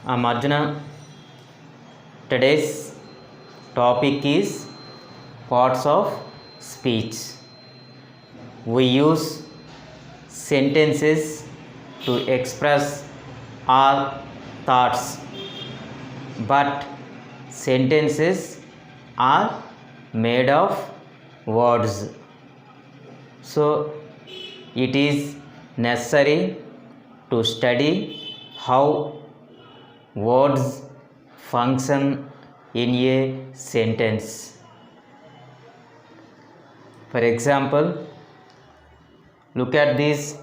I'm Arjuna. Today's topic is parts of speech. We use sentences to express our thoughts, but sentences are made of words. So, it is necessary to study how words function in a sentence. For example, look at these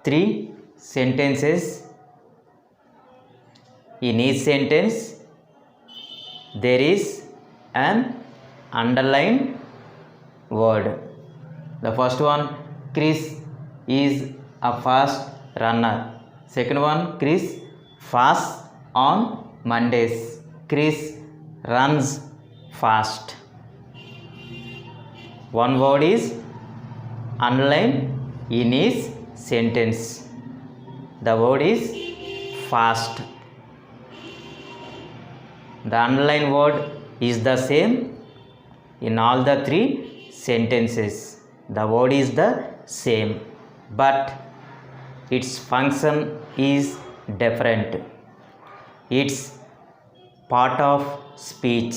three sentences. In each sentence, there is an underlined word. The first one, Chris is a fast runner. Second one, Chris fasts on Mondays. Chris runs fast. One word is underlined in each sentence. The word is fast. The underlined word is the same in all the three sentences. The word is the same, but its function is different. Its part of speech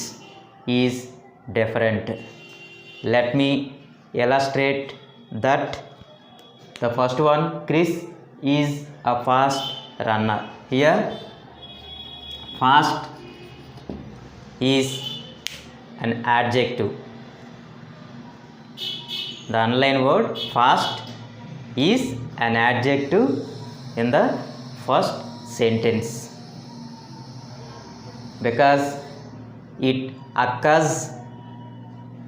is different. Let me illustrate that. The first one, Chris is a fast runner. Here, fast is an adjective. The underlined word fast is an adjective in the first sentence because it occurs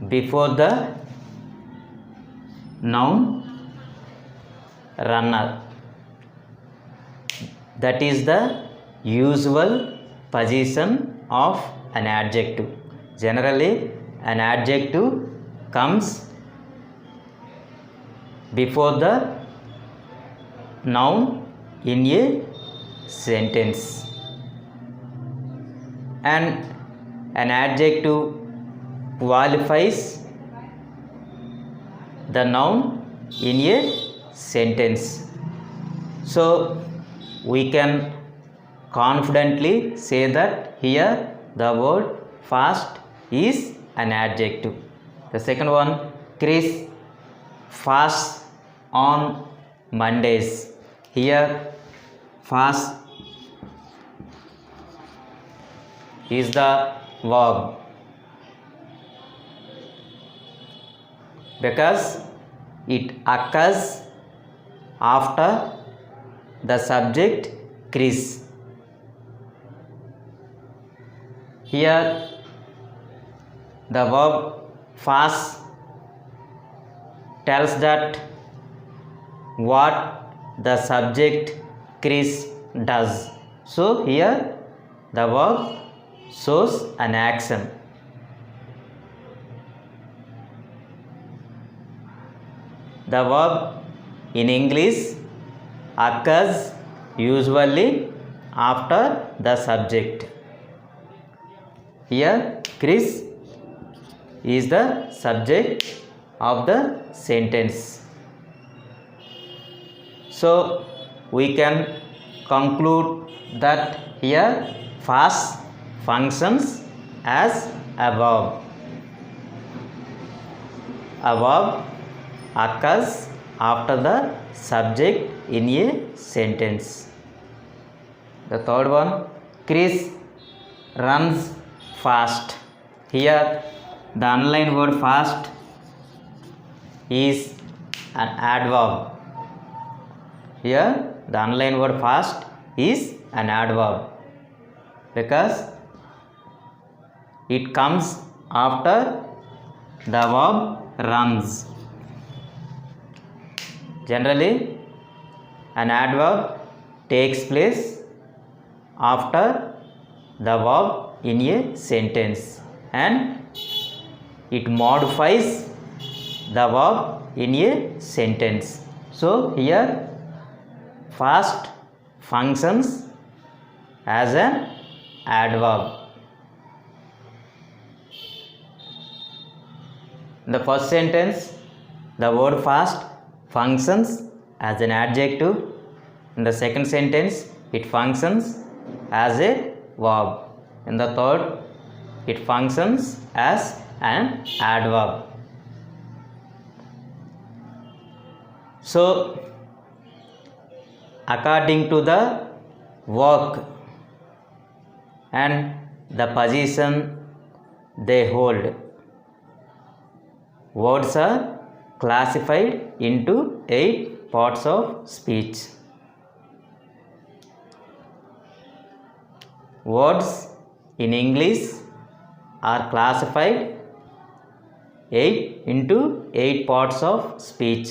before the noun runner. That is the usual position of an adjective. Generally, an adjective comes before the noun in a sentence, and an adjective qualifies the noun in a sentence. So we can confidently say that here the word fast is an adjective. The second one, Chris fasts on Mondays. Here fast is the verb because it occurs after the subject Chris. Here the verb fast tells that what the subject Chris does. So here the verb shows an action. The verb in English occurs usually after the subject. Here Chris is the subject of the sentence. So we can conclude that here fast functions as a verb. A verb occurs after the subject in a sentence. The third one, Chris runs fast. Here the underlined word fast is an adverb. Here the underlined word fast is an adverb because it comes after the verb runs. Generally, an adverb takes place after the verb in a sentence and it modifies the verb in a sentence. So here fast functions as an adverb. In the first sentence, the word fast functions as an adjective. In the second sentence, it functions as a verb. In the third, it functions as an adverb. So, according to the work and the position they hold, words are classified into 8 parts of speech. Words in English are classified 8 parts of speech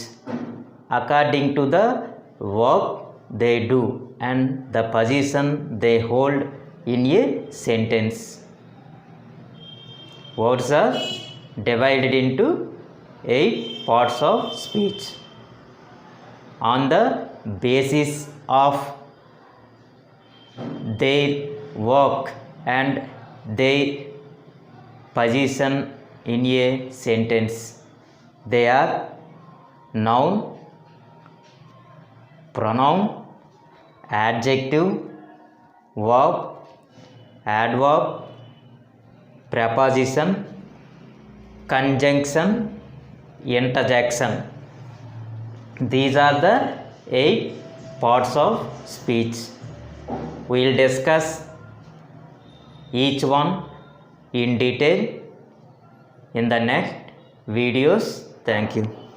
according to the work they do and the position they hold in a sentence. Words are divided into 8 parts of speech on the basis of their work and their position in a sentence. They are noun, pronoun, adjective, verb, adverb, preposition, conjunction, interjection. These are the 8 parts of speech. We will discuss each one in detail in the next videos. Thank you.